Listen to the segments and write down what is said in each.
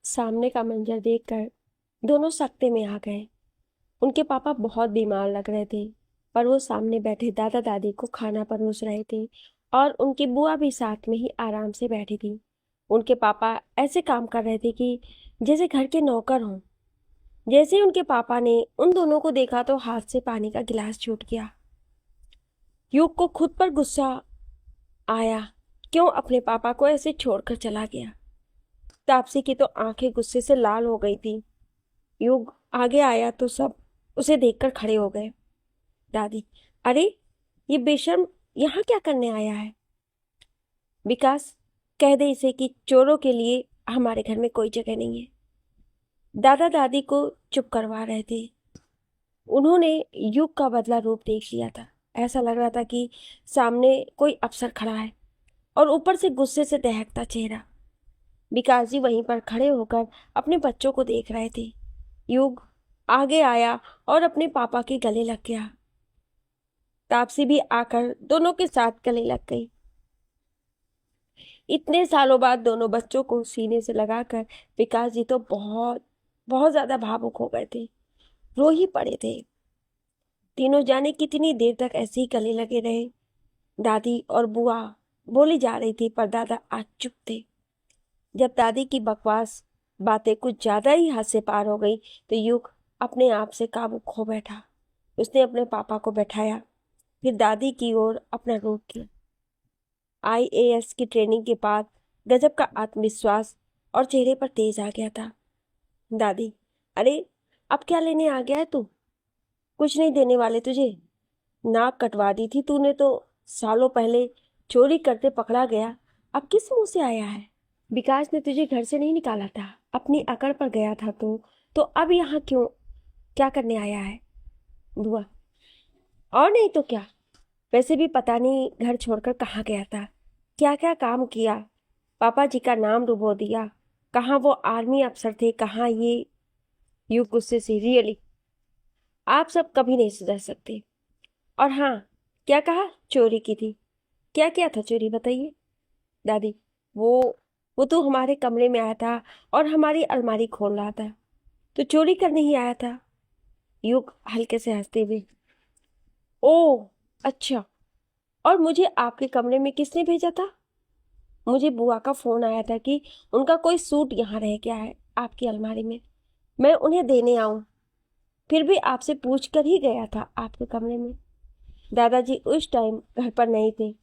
सामने का मंजर देखकर दोनों सकते में आ गए। उनके पापा बहुत बीमार लग रहे थे, पर वो सामने बैठे दादा दादी को खाना परोस रहे थे और उनकी बुआ भी साथ में ही आराम से बैठी थी। उनके पापा ऐसे काम कर रहे थे कि जैसे घर के नौकर हों। जैसे ही उनके पापा ने उन दोनों को देखा तो हाथ से पानी का गिलास छूट गया। युग को खुद पर गुस्सा आया, क्यों अपने पापा को ऐसे छोड़कर चला गया। तापसी की तो आंखें गुस्से से लाल हो गई थी। युग आगे आया तो सब उसे देखकर खड़े हो गए। दादी, अरे ये बेशर्म यहाँ क्या करने आया है? विकास, कह दे इसे कि चोरों के लिए हमारे घर में कोई जगह नहीं है। दादा दादी को चुप करवा रहे थे। उन्होंने युग का बदला रूप देख लिया था। ऐसा लग रहा था कि सामने कोई अफसर खड़ा है और ऊपर से गुस्से से दहकता चेहरा। विकास जी वहीं पर खड़े होकर अपने बच्चों को देख रहे थे। युग आगे आया और अपने पापा के गले लग गया। तापसी भी आकर दोनों के साथ गले लग गई। इतने सालों बाद दोनों बच्चों को सीने से लगाकर विकास जी तो बहुत बहुत ज्यादा भावुक हो गए थे, रो ही पड़े थे। तीनों जाने कितनी देर तक ऐसे ही गले लगे रहे। दादी और बुआ बोली जा रही थी, पर दादा आज चुप थे। जब दादी की बकवास बातें कुछ ज्यादा ही हद से पार हो गई तो युग अपने आप से काबू खो बैठा। उसने अपने पापा को बैठाया, फिर दादी की ओर अपना रुख किया। आईएएस की ट्रेनिंग के बाद गजब का आत्मविश्वास और चेहरे पर तेज आ गया था। दादी, अरे अब क्या लेने आ गया है तू? कुछ नहीं देने वाले तुझे। नाक कटवा दी थी तूने तो सालों पहले, चोरी करते पकड़ा गया। अब किस मुंह से आया है? विकास ने तुझे घर से नहीं निकाला था, अपनी अकड़ पर गया था तो अब यहाँ क्यों, क्या करने आया है? बुआ, और नहीं तो क्या। वैसे भी पता नहीं घर छोड़कर कहाँ गया था, क्या क्या काम किया, पापा जी का नाम डुबो दिया। कहाँ वो आर्मी अफसर थे, कहाँ ये। युग गुस्से से, रियली आप सब कभी नहीं सुधर सकते। और हाँ, क्या कहा? चोरी की थी? क्या किया था चोरी, बताइए। दादी, वो वो तो हमारे कमरे में आया था और हमारी अलमारी खोल रहा था, तो चोरी करने ही आया था। युग हल्के से हंसते हुए, ओह अच्छा, और मुझे आपके कमरे में किसने भेजा था? मुझे बुआ का फोन आया था कि उनका कोई सूट यहाँ रह गया है आपकी अलमारी में, मैं उन्हें देने आऊं। फिर भी आपसे पूछ कर ही गया था आपके कमरे में। दादाजी उस टाइम घर पर नहीं थे।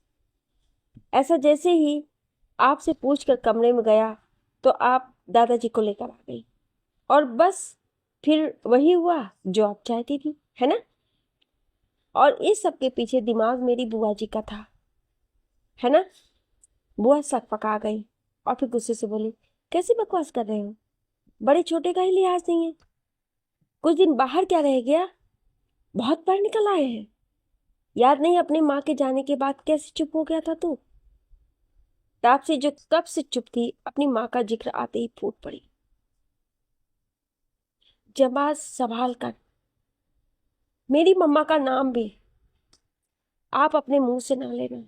ऐसा जैसे ही आपसे पूछ कर कमरे में गया तो आप दादाजी को लेकर आ गई, और बस फिर वही हुआ जो आप चाहती थी, है ना? और इस सब के पीछे दिमाग मेरी बुआ जी का था, है ना? बुआ सकपका गई और फिर गुस्से से बोली, कैसी बकवास कर रहे हो? बड़े छोटे का ही लिहाज नहीं है। कुछ दिन बाहर क्या रह गया, बहुत बार निकल आए हैं। याद नहीं अपनी माँ के जाने के बाद कैसे चुप हो गया था तू? तापसी जो कब से चुप थी, अपनी माँ का जिक्र आते ही फूट पड़ी। जबान संभाल कर, मेरी मम्मा का नाम भी आप अपने मुंह से ना लेना।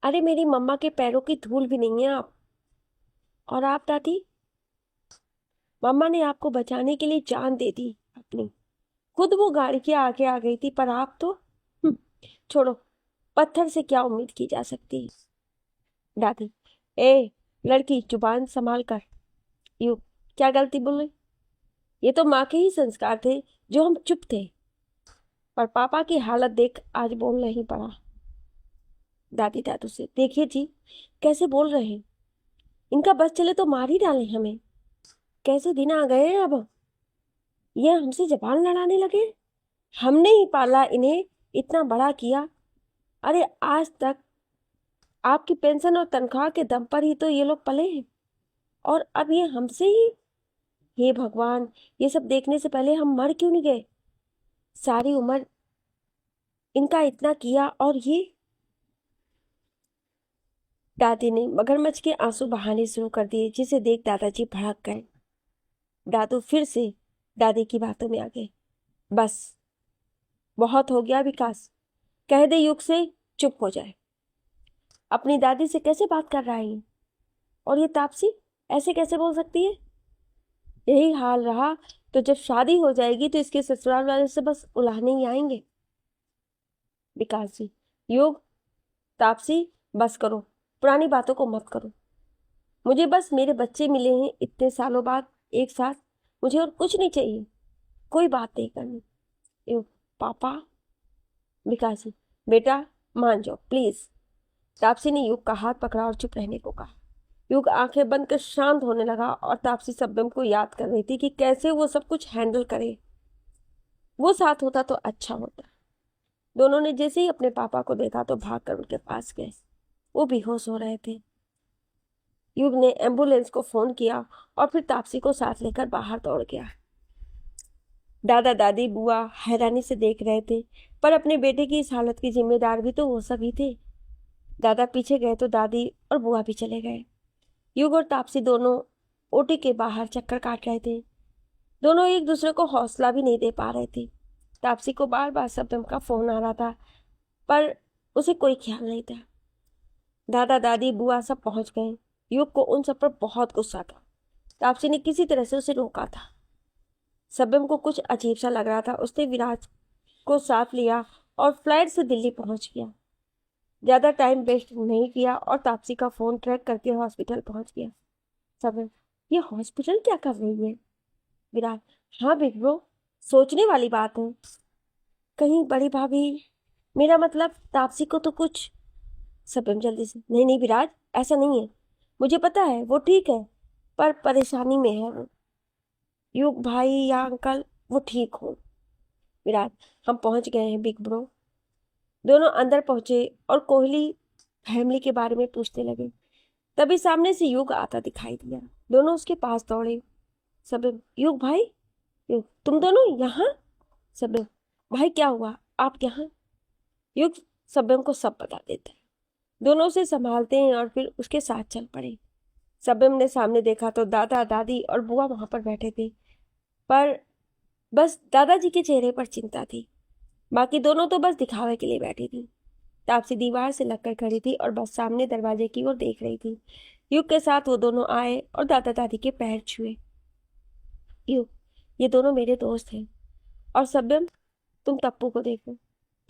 अरे मेरी मम्मा के पैरों की धूल भी नहीं है आप। और आप दादी, मम्मा ने आपको बचाने के लिए जान दे दी अपनी। खुद वो गाड़ी के आगे आ गई थी, पर आप तो छोड़ो, पत्थर से क्या उम्मीद की जा सकती है। दादी, ए लड़की, जुबान संभाल कर। यू क्या गलती बोले? ये तो माँ के ही संस्कार थे जो हम चुप थे, पर पापा की हालत देख आज बोलना ही पड़ा। दादी दादू से, देखिए जी कैसे बोल रहे हैं, इनका बस चले तो मार ही डालें हमें। कैसे दिन आ गए हैं अब, ये हमसे जबान लड़ाने लगे। हमने ही पाला इन्हें, इतना बड़ा किया। अरे आज तक आपकी पेंशन और तनख्वाह के दम पर ही तो ये लोग पले हैं, और अब ये हमसे ही। हे भगवान, ये सब देखने से पहले हम मर क्यों नहीं गए? सारी उम्र इनका इतना किया और ये। दादी ने मगरमच्छ के आंसू बहाने शुरू कर दिए, जिसे देख दादाजी भड़क गए। दादू फिर से दादी की बातों में आ गए। बस बहुत हो गया विकास, कह दे युग से चुप हो जाए। अपनी दादी से कैसे बात कर रहा है? और ये तापसी ऐसे कैसे बोल सकती है? यही हाल रहा तो जब शादी हो जाएगी तो इसके ससुराल वाले से बस उलाहने ही आएंगे। विकास जी, युग, तापसी, बस करो, पुरानी बातों को मत करो। मुझे बस मेरे बच्चे मिले हैं इतने सालों बाद एक साथ, मुझे और कुछ नहीं चाहिए, कोई बात नहीं करनी। युग, पापा। विकास जी, बेटा मान जाओ प्लीज। तापसी ने युग का हाथ पकड़ा और चुप रहने को कहा। युग आंखें बंद कर शांत होने लगा और तापसी शबनम को याद कर रही थी कि कैसे वो सब कुछ हैंडल करे। वो साथ होता तो अच्छा होता। दोनों ने जैसे ही अपने पापा को देखा तो भागकर उनके पास गए। वो बेहोश हो रहे थे। युग ने एम्बुलेंस को फोन किया और फिर तापसी को साथ लेकर बाहर दौड़ गया। दादा दादी बुआ हैरानी से देख रहे थे, पर अपने बेटे की इस हालत की जिम्मेदार भी तो वो सभी थे। दादा पीछे गए तो दादी और बुआ भी चले गए। युग और तापसी दोनों ओटी के बाहर चक्कर काट रहे थे। दोनों एक दूसरे को हौसला भी नहीं दे पा रहे थे। तापसी को बार बार शबनम का फोन आ रहा था, पर उसे कोई ख्याल नहीं था। दादा दादी बुआ सब पहुंच गए। युग को उन सब पर बहुत गुस्सा था। तापसी ने किसी तरह से उसे रोका था। शबनम को कुछ अजीब सा लग रहा था। उसने विराज को साथ लिया और फ्लाइट से दिल्ली पहुंच गया। ज्यादा टाइम वेस्ट नहीं किया और तापसी का फोन ट्रैक करके हॉस्पिटल पहुंच गया। शबनम, ये हॉस्पिटल क्या कर रही है? विराज, हाँ बिग ब्रो, सोचने वाली बात है। कहीं बड़ी भाभी, मेरा मतलब तापसी को तो कुछ। शबनम जल्दी से, नहीं नहीं विराज, ऐसा नहीं है, मुझे पता है वो ठीक है, पर परेशानी में है वो। युग भाई या अंकल, वो ठीक हो। विराज, हम पहुंच गए हैं बिग ब्रो। दोनों अंदर पहुंचे और कोहली फैमिली के बारे में पूछने लगे। तभी सामने से युग आता दिखाई दिया। दोनों उसके पास दौड़े। सब, युग भाई, युग तुम दोनों यहाँ? सब, भाई क्या हुआ, आप यहाँ? युग शबनम को सब बता देता है। दोनों उसे संभालते हैं और फिर उसके साथ चल पड़े। शबनम ने सामने देखा तो दादा दादी और बुआ वहां पर बैठे थे, पर बस दादाजी के चेहरे पर चिंता थी। बाकी दोनों तो बस दिखावे के लिए बैठी थी। तापसी दीवार से लगकर खड़ी थी और बस सामने दरवाजे की ओर देख रही थी। युग के साथ वो दोनों आए और दादा दादी के पैर छुए। युग, ये दोनों मेरे दोस्त हैं। और शबनम, तुम तप्पू को देखो,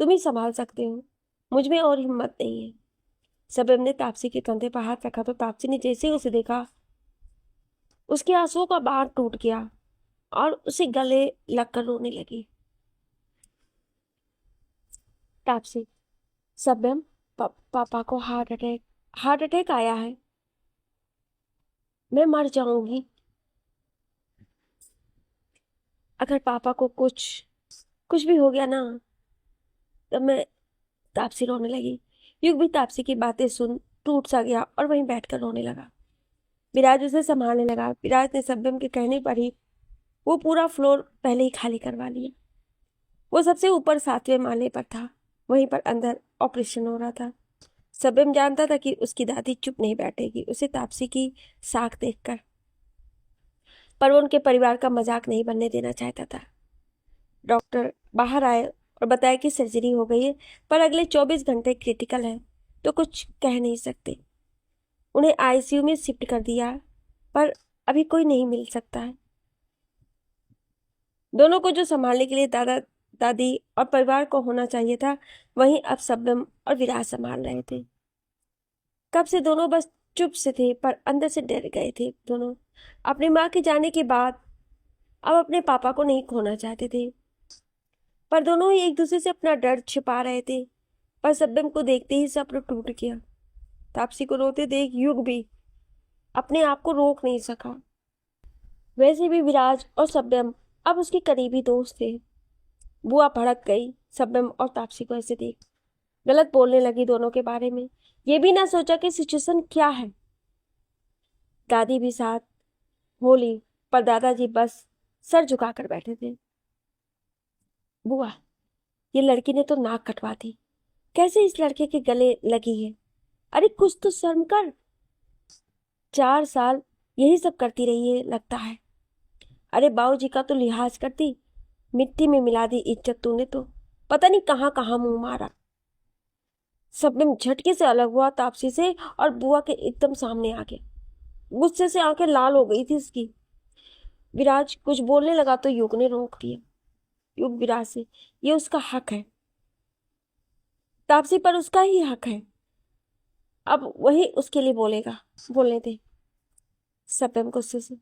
तुम ही संभाल सकते हो, मुझ में और हिम्मत नहीं है। शबनम ने तापसी के कंधे पर हाथ रखा तो तापसी ने जैसे ही उसे देखा, उसके आंसुओं का बांध टूट गया और उसे गले लगकर रोने लगी। तापसी, शबनम, पापा को हार्ट अटैक आया है, मैं मर जाऊंगी अगर पापा को कुछ कुछ भी हो गया ना। तब मैं, तापसी रोने लगी। युग भी तापसी की बातें सुन टूट सा गया और वहीं बैठकर रोने लगा। विराज उसे संभालने लगा। विराज ने शबनम के कहने पर ही वो पूरा फ्लोर पहले ही खाली करवा लिया। वो सबसे ऊपर 7वें माले पर था। वहीं पर अंदर ऑपरेशन हो रहा था। शबनम जानता था कि उसकी दादी चुप नहीं बैठेगी उसे तापसी की साख देखकर, पर वो उनके परिवार का मजाक नहीं बनने देना चाहता था। डॉक्टर बाहर आए और बताया कि सर्जरी हो गई है, पर अगले 24 घंटे क्रिटिकल है, तो कुछ कह नहीं सकते। उन्हें आईसीयू में शिफ्ट कर दिया, पर अभी कोई नहीं मिल सकता है। दोनों को जो संभालने के लिए दादा दादी और परिवार को होना चाहिए था, वहीं अब शबनम और विराज संभाल रहे थे। कब से दोनों बस चुप से थे, पर अंदर से डर गए थे। दोनों अपनी माँ के जाने के बाद अब अपने पापा को नहीं खोना चाहते थे, पर दोनों ही एक दूसरे से अपना डर छिपा रहे थे। पर शबनम को देखते ही सब्र टूट गया। तापसी को रोते देख युग भी अपने आप को रोक नहीं सका। वैसे भी विराज और शबनम अब उसके करीबी दोस्त थे। बुआ भड़क गई शबनम और तापसी को ऐसे देख, गलत बोलने लगी दोनों के बारे में। ये भी ना सोचा कि सिचुएशन क्या है। दादी भी साथ बोली, पर दादाजी बस सर झुकाकर बैठे थे। बुआ, ये लड़की ने तो नाक कटवा दी, कैसे इस लड़के के गले लगी है? अरे कुछ तो शर्म कर, 4 साल यही सब करती रही है लगता है। अरे बाबूजी का तो लिहाज करती, मिट्टी में मिला दी इज्जत तूने तो, पता नहीं कहाँ कहाँ मुंह मारा। शबनम झटके से अलग हुआ तापसी से और बुआ के एकदम सामने आ गया। गुस्से से आंखें लाल हो गई थी उसकी। विराज कुछ बोलने लगा तो युग ने रोक दिया। युग विराज से, ये उसका हक है, तापसी पर उसका ही हक है, अब वही उसके लिए बोलेगा, बोलने दे। सत्यम गुस्से से,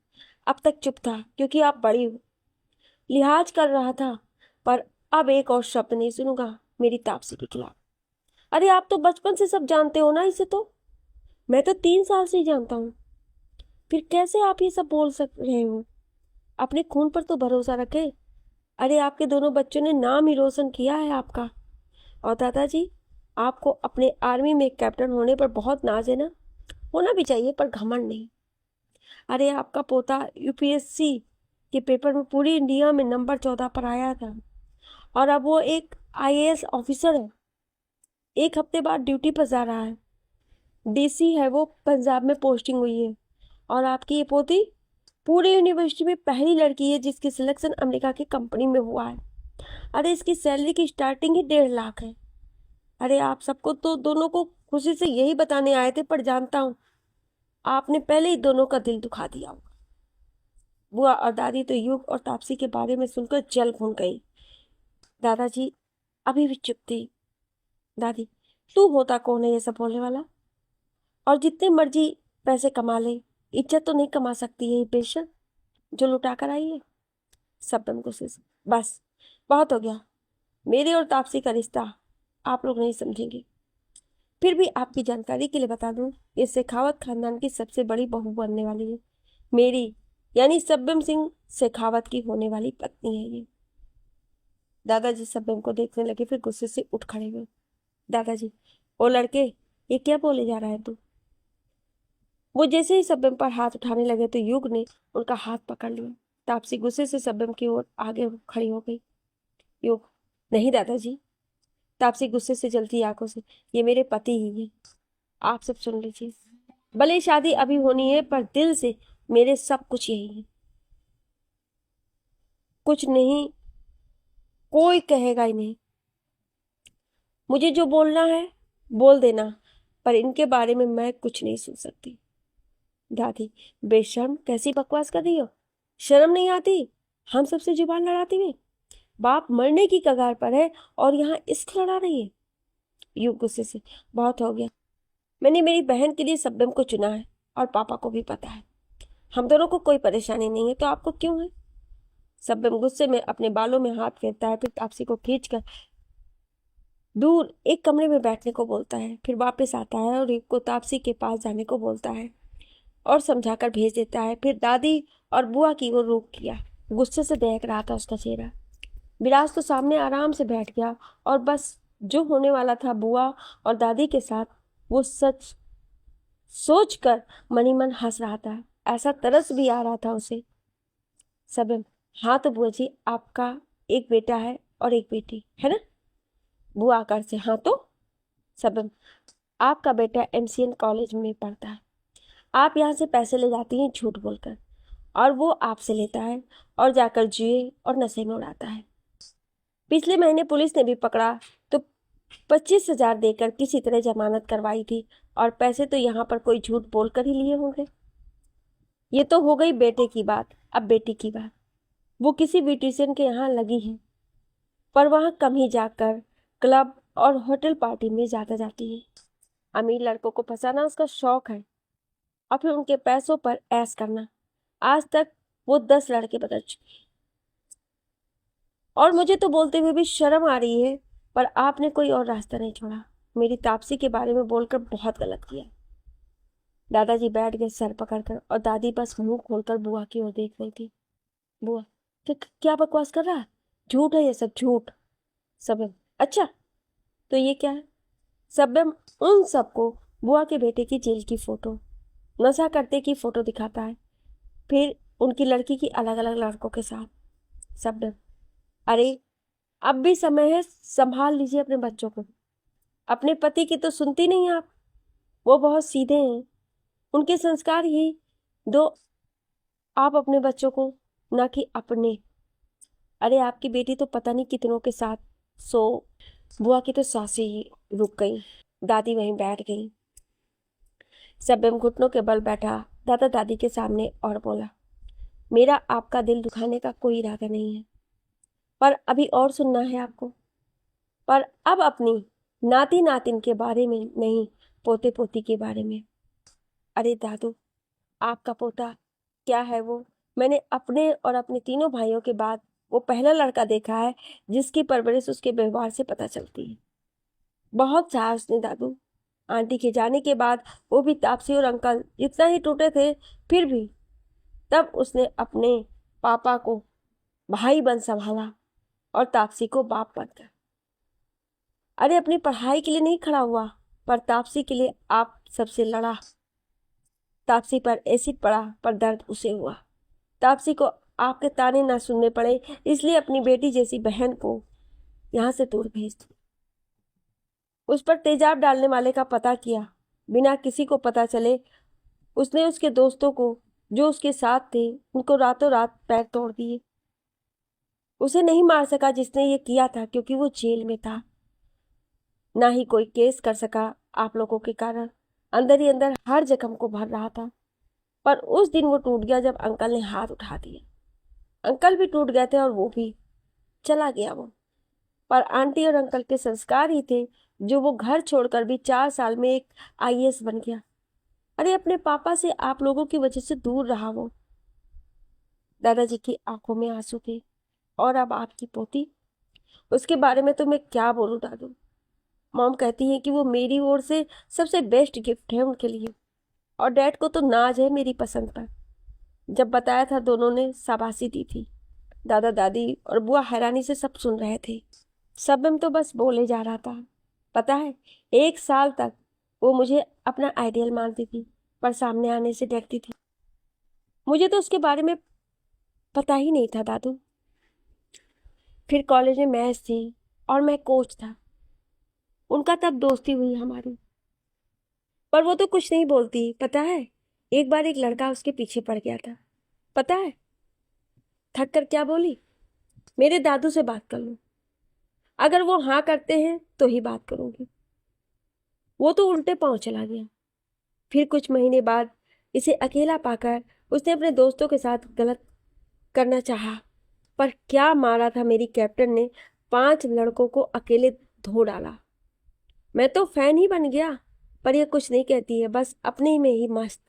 अब तक चुप था क्योंकि आप बड़ी हो, लिहाज कर रहा था, पर अब एक और शब्द नहीं सुनूंगा मेरी तापसी के खिलाफ। अरे आप तो बचपन से सब जानते हो ना इसे, तो मैं तो 3 साल से ही जानता हूँ, फिर कैसे आप ये सब बोल सक रहे हो? अपने खून पर तो भरोसा रखे। अरे आपके दोनों बच्चों ने नाम ही रोशन किया है आपका। और दादाजी, आपको अपने आर्मी में कैप्टन होने पर बहुत नाज है ना, होना भी चाहिए पर घमंड नहीं। अरे आपका पोता यूपीएससी के पेपर में पूरी इंडिया में नंबर 14 पर आया था, और अब वो एक आईएएस ऑफिसर है, 1 हफ्ते बाद ड्यूटी पर जा रहा है, डीसी है वो, पंजाब में पोस्टिंग हुई है। और आपकी ये पोती पूरी यूनिवर्सिटी में पहली लड़की है जिसकी सिलेक्शन अमेरिका की कंपनी में हुआ है। अरे इसकी सैलरी की स्टार्टिंग ही 1.5 लाख है। अरे आप सबको तो दोनों को खुशी से यही बताने आए थे, पर जानता हूँ आपने पहले ही दोनों का दिल दुखा दिया होगा। बुआ और दादी तो युग और तापसी के बारे में सुनकर जल भून गई। दादाजी अभी भी चुप थी। दादी, तू होता कौन है ये सब बोलने वाला? और जितने मर्जी पैसे कमा ले, इज्जत तो नहीं कमा सकती है ये पेशेंट जो लुटा कर आई है। सबदम गुस्से से, बस बहुत हो गया, मेरे और तापसी का रिश्ता आप लोग नहीं समझेंगे। फिर भी आपकी जानकारी के लिए बता दूं, ये शेखावत खानदान की सबसे बड़ी बहू बनने वाली है, मेरी यानी सब्बम सिंह शेखावत की होने वाली पत्नी है ये। दादाजी सब्बम को देखने लगे, फिर गुस्से से उठ खड़े हुए। दादाजी, ओ लड़के, ये क्या बोले जा रहा है तू? वो जैसे ही सब्बम पर हाथ उठाने लगे तो युग ने उनका हाथ पकड़ लिया। तापसी गुस्से से सब्बम की ओर आगे खड़ी हो गई। युग, नहीं दादाजी। तापसी गुस्से से जलती आंखों से, ये मेरे पति ही है, आप सब सुन लीजिए। भले शादी अभी होनी है पर दिल से मेरे सब कुछ यही है। कुछ नहीं, कोई कहेगा ही नहीं, मुझे जो बोलना है बोल देना, पर इनके बारे में मैं कुछ नहीं सुन सकती। दादी, बेशर्म कैसी बकवास कर रही हो, शर्म नहीं आती हम सबसे जुबान लड़ाती हुई? बाप मरने की कगार पर है और यहाँ इश्क लड़ा रही है। युग गुस्से से, बहुत हो गया, मैंने मेरी बहन के लिए सब्बम को चुना है और पापा को भी पता है, हम दोनों को कोई परेशानी नहीं है, तो आपको क्यों है? सब्बम गुस्से में अपने बालों में हाथ फेरता है, फिर तापसी को खींचकर दूर एक कमरे में बैठने को बोलता है, फिर वापस आता है और एक को तापसी के पास जाने को बोलता है और समझाकर भेज देता है। फिर दादी और बुआ की ओर रुख किया, गुस्से से देख रहा था उसका चेहरा। विराज तो सामने आराम से बैठ गया और बस जो होने वाला था बुआ और दादी के साथ वो सच सोचकर मनी मन हंस रहा था, ऐसा तरस भी आ रहा था उसे। सबम, हाँ तो बुआ जी, आपका एक बेटा है और एक बेटी है ना? बुआ आकर से, हाँ तो। सबम, आपका बेटा एमसीएन कॉलेज में पढ़ता है, आप यहाँ से पैसे ले जाती हैं झूठ बोलकर, और वो आपसे लेता है और जाकर जुए और नशे में उड़ाता है। पिछले महीने पुलिस ने भी पकड़ा तो 25,000 देकर किसी तरह जमानत करवाई थी, और पैसे तो यहाँ पर कोई झूठ बोलकर ही लिए होंगे। ये तो हो गई बेटे की बात, अब बेटी की बात। वो किसी ब्यूटिशियन के यहाँ लगी है, पर वहाँ कम ही जाकर क्लब और होटल पार्टी में ज़्यादा जाती है। अमीर लड़कों को फंसाना उसका शौक है और फिर उनके पैसों पर ऐश करना। आज तक वो 10 लड़के बदल चुकी है, और मुझे तो बोलते हुए भी शर्म आ रही है, पर आपने कोई और रास्ता नहीं छोड़ा। मेरी तापसी के बारे में बोलकर बहुत गलत किया। दादाजी बैठ गए सर पकड़कर, और दादी बस मुंह खोलकर बुआ की ओर देख रही थी। बुआ, क्या बकवास कर रहा है? झूठ है ये सब, झूठ। सबम, अच्छा तो ये क्या है? सबम उन सबको बुआ के बेटे की जेल की फोटो, नशा करते की फोटो दिखाता है, फिर उनकी लड़की की अलग अलग लड़कों के साथ। सबम, अरे अब भी समय है, संभाल लीजिए अपने बच्चों को। अपने पति की तो सुनती नहीं आप, वो बहुत सीधे हैं, उनके संस्कार ही दो आप अपने बच्चों को, ना कि अपने। अरे आपकी बेटी तो पता नहीं कितनों के साथ। सो बुआ की तो सांसें ही रुक गई, दादी वहीं बैठ गई। सबम घुटनों के बल बैठा दादा दादी के सामने और बोला, मेरा आपका दिल दुखाने का कोई इरादा नहीं है, पर अभी और सुनना है आपको, पर अब अपनी नाती नातिन के बारे में नहीं, पोते पोती के बारे में। अरे दादू, आपका पोता क्या है वो? मैंने अपने और अपने तीनों भाइयों के बाद वो पहला लड़का देखा है जिसकी परवरिश उसके व्यवहार से पता चलती है। बहुत चाहा उसने दादू। आंटी के जाने के बाद वो भी तापसी और अंकल जितना ही टूटे थे, फिर भी तब उसने अपने पापा को भाई बन संभाला और तापसी को बाप बनकर। अरे अपनी पढ़ाई के लिए नहीं खड़ा हुआ, पर तापसी के लिए आप सबसे लड़ा। तापसी पर एसिड पड़ा, पर दर्द उसे हुआ। तापसी को आपके ताने ना सुनने पड़े, इसलिए अपनी बेटी जैसी बहन को यहाँ से दूर भेज दी। उस पर तेजाब डालने वाले का पता किया, बिना किसी को पता चले। उसने उसके दोस्तों को जो उसके साथ थे, उनको रातों रात पैर तोड़ दिए। उसे नहीं मार सका जिसने ये किया था, क्योंकि वो जेल में था। ना ही कोई केस कर सका आप लोगों के कारण। अंदर ही अंदर हर जख्म को भर रहा था। पर उस दिन वो टूट गया जब अंकल ने हाथ उठा दिया। अंकल भी टूट गए थे और वो भी चला गया वो। पर आंटी और अंकल के संस्कार ही थे जो वो घर छोड़कर भी 4 साल में एक आईएएस बन गया। अरे अपने पापा से आप लोगों की वजह से दूर रहा वो। दादाजी की आंखों में आंसू थे। और अब आपकी पोती, उसके बारे में तो मैं क्या बोलूं दादू। मॉम कहती है कि वो मेरी ओर से सबसे बेस्ट गिफ्ट है उनके लिए, और डैड को तो नाज है मेरी पसंद पर। जब बताया था दोनों ने शाबाशी दी थी। दादा दादी और बुआ हैरानी से सब सुन रहे थे। सब में तो बस बोले जा रहा था। पता है, 1 साल तक वो मुझे अपना आइडियल मानती थी, पर सामने आने से डरती थी। मुझे तो उसके बारे में पता ही नहीं था दादू। फिर कॉलेज में मैथ्स थी और मैं कोच था। उनका तब दोस्ती हुई हमारी, पर वो तो कुछ नहीं बोलती। पता है, एक बार एक लड़का उसके पीछे पड़ गया था। पता है थक कर क्या बोली, मेरे दादू से बात कर लो, अगर वो हाँ करते हैं तो ही बात करूंगी। वो तो उल्टे पांव चला गया। फिर कुछ महीने बाद इसे अकेला पाकर उसने अपने दोस्तों के साथ गलत करना चाहा, पर क्या मारा था मेरी कैप्टन ने। 5 लड़कों को अकेले धो डाला। मैं तो फैन ही बन गया, पर ये कुछ नहीं कहती है, बस अपने में ही मस्त।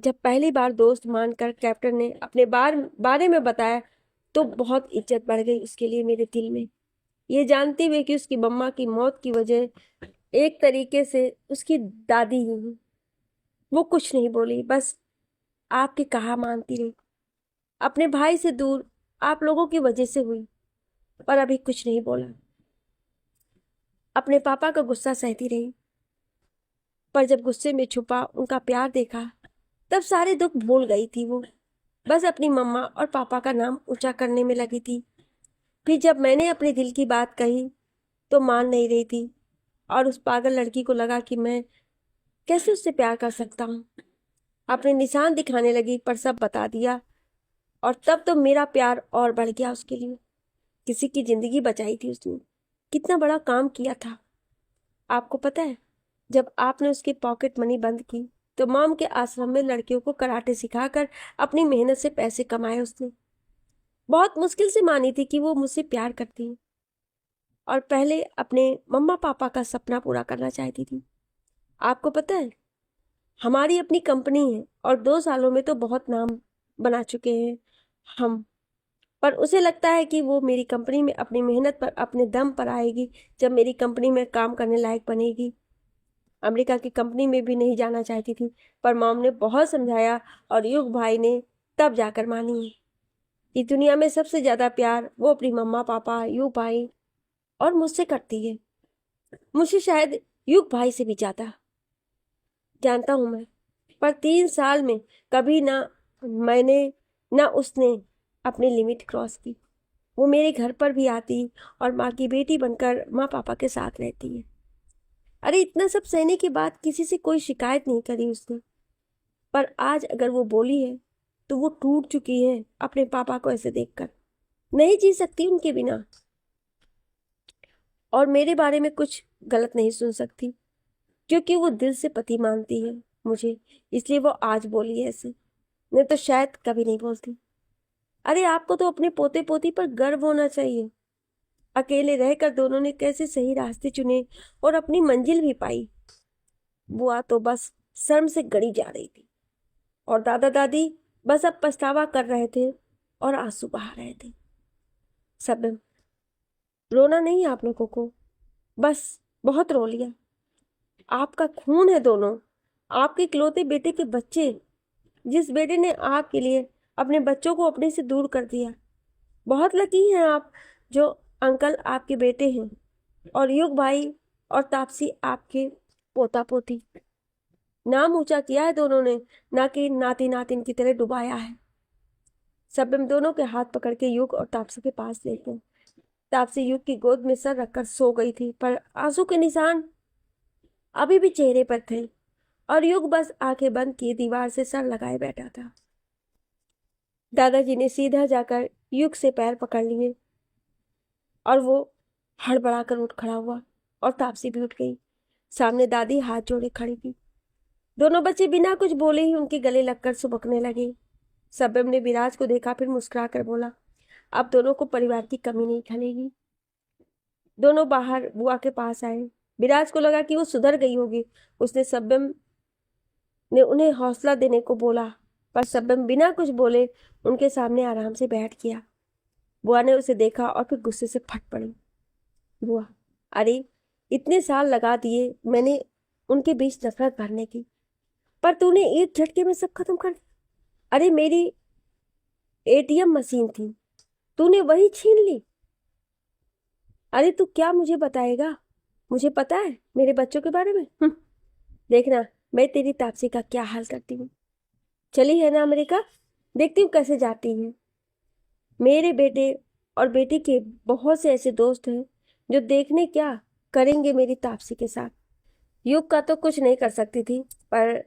जब पहली बार दोस्त मानकर कैप्टन ने अपने बारे में बताया, तो बहुत इज्जत बढ़ गई उसके लिए मेरे दिल में। ये जानती हुई कि उसकी मम्मा की मौत की वजह एक तरीके से उसकी दादी ही हुई। वो कुछ नहीं बोली, बस आपकी कहा मानती रही। अपने भाई से दूर आप लोगों की वजह से हुई, पर अभी कुछ नहीं बोला। अपने पापा का गुस्सा सहती रही, पर जब गुस्से में छुपा उनका प्यार देखा, तब सारे दुख भूल गई थी वो। बस अपनी मम्मा और पापा का नाम ऊंचा करने में लगी थी। फिर जब मैंने अपने दिल की बात कही, तो मान नहीं रही थी, और उस पागल लड़की को लगा कि मैं कैसे उससे प्यार कर सकता हूँ। अपने निशान दिखाने लगी, पर सब बता दिया। और तब तो मेरा प्यार और बढ़ गया उसके लिए। किसी की जिंदगी बचाई थी उसने। कितना बड़ा काम किया था। आपको पता है, जब आपने उसकी पॉकेट मनी बंद की, तो मॉम के आश्रम में लड़कियों को कराटे सिखाकर अपनी मेहनत से पैसे कमाए उसने। बहुत मुश्किल से मानी थी कि वो मुझसे प्यार करती है, और पहले अपने मम्मा पापा का सपना पूरा करना चाहती थी। आपको पता है, हमारी अपनी कंपनी है और 2 सालों में तो बहुत नाम बना चुके हैं हम। पर उसे लगता है कि वो मेरी कंपनी में अपनी मेहनत पर अपने दम पर आएगी, जब मेरी कंपनी में काम करने लायक बनेगी। अमेरिका की कंपनी में भी नहीं जाना चाहती थी, पर मॉम ने बहुत समझाया और युग भाई ने तब जाकर मानी है कि दुनिया में सबसे ज़्यादा प्यार वो अपनी मम्मा पापा, युग भाई और मुझसे करती है। मुझे शायद युग भाई से भी ज़्यादा। जानता हूँ मैं, पर 3 साल में कभी ना मैंने ना उसने अपनी लिमिट क्रॉस की। वो मेरे घर पर भी आती और माँ की बेटी बनकर माँ पापा के साथ रहती है। अरे इतना सब सहने के बाद किसी से कोई शिकायत नहीं करी उसने। पर आज अगर वो बोली है, तो वो टूट चुकी है अपने पापा को ऐसे देखकर। नहीं जी सकती उनके बिना, और मेरे बारे में कुछ गलत नहीं सुन सकती, क्योंकि वो दिल से पति मानती है। मुझे, इसलिए वो आज बोली है ऐसे, नहीं तो शायद कभी नहीं बोलती। अरे आपको तो अपने पोते पोती पर गर्व होना चाहिए। अकेले रहकर दोनों ने कैसे सही रास्ते चुने और अपनी मंजिल भी पाई। बुआ तो बस शर्म से गड़ी जा रही थी और दादा दादी बस अब पछतावा कर रहे थे और आंसू बहा रहे थे। सब रोना नहीं आप लोगों को, बस बहुत रो लिया। आपका खून है दोनों, आपके इकलौते बेटे के बच्चे, जिस बेटे ने आपके लिए अपने बच्चों को अपने से दूर कर दिया। बहुत लकी हैं आप जो अंकल आपके बेटे हैं और युग भाई और तापसी आपके पोता पोती। नाम ऊंचा किया है दोनों ने, ना कि नाती नातिन की तरह डुबाया है। सब दोनों के हाथ पकड़ के युग और तापसी के पास ले गए। तापसी युग की गोद में सर रखकर सो गई थी, पर आंसू के निशान अभी भी चेहरे पर थे और युग बस आंखें बंद किए दीवार से सर लगाए बैठा था। दादाजी ने सीधा जाकर युग से पैर पकड़ लिए और वो हड़बड़ाकर उठ खड़ा हुआ और तापसी भी उठ गई। सामने दादी हाथ जोड़े खड़ी थी। दोनों बच्चे बिना कुछ बोले ही उनके गले लगकर सुबकने लगे। सबम ने विराज को देखा, फिर मुस्कुरा कर बोला, अब दोनों को परिवार की कमी नहीं खलेगी। दोनों बाहर बुआ के पास आए। विराज को लगा कि वो सुधर गई होगी। उसने सबम ने उन्हें हौसला देने को बोला, पर सबम बिना कुछ बोले उनके सामने आराम से बैठ गया। बुआ ने उसे देखा और फिर गुस्से से फट पड़ी। बुआ, अरे इतने साल लगा दिए मैंने उनके बीच नफरत भरने की, पर तूने एक झटके में सब खत्म कर दिया। अरे मेरी एटीएम मशीन थी, तूने वही छीन ली। अरे तू क्या मुझे बताएगा? मुझे पता है मेरे बच्चों के बारे में। देखना मैं तेरी तापसी का क्या हाल करती हूँ। चली है ना अमेरिका, देखती हूँ कैसे जाती है। मेरे बेटे और बेटी के बहुत से ऐसे दोस्त हैं जो देखने क्या करेंगे मेरी तापसी के साथ। युग का तो कुछ नहीं कर सकती थी, पर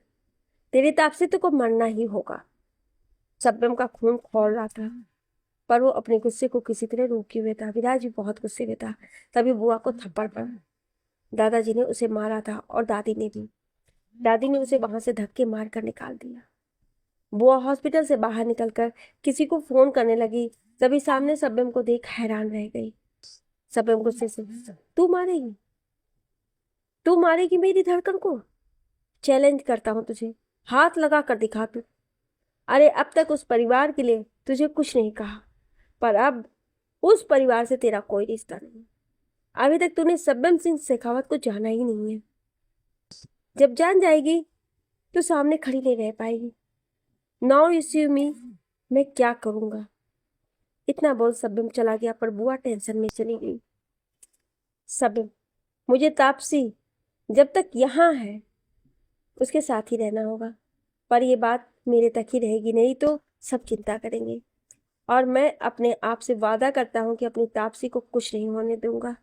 तेरी तापसी तो को मरना ही होगा। शबनम का खून खौल रहा था, पर वो अपने गुस्से को किसी तरह रोके हुए था। विराज भी बहुत गुस्से में था। तभी बुआ को थप्पड़ पड़ा। दादाजी ने उसे मारा था और दादी ने भी। दादी ने उसे वहां से धक्के मार कर निकाल दिया। बुआ हॉस्पिटल से बाहर निकलकर किसी को फोन करने लगी, तभी सामने शबनम को देख हैरान रह गई। शबनम गुस्से से, तू मारेगी? तू मारेगी मेरी धड़कन को? चैलेंज करता हूं तुझे, हाथ लगा कर दिखा तू। अरे अब तक उस परिवार के लिए तुझे कुछ नहीं कहा, पर अब उस परिवार से तेरा कोई रिश्ता नहीं। अभी तक तूने शबनम सिंह शेखावत को जाना ही नहीं है। जब जान जाएगी तो सामने खड़ी नहीं रह पाएगी। नाउ यू सी मी, मैं क्या करूंगा? इतना बोल शबनम चला गया, पर बुआ टेंशन में चली गई। शबनम, मुझे तापसी जब तक यहाँ है उसके साथ ही रहना होगा, पर ये बात मेरे तक ही रहेगी, नहीं तो सब चिंता करेंगे। और मैं अपने आप से वादा करता हूँ कि अपनी तापसी को कुछ नहीं होने दूंगा।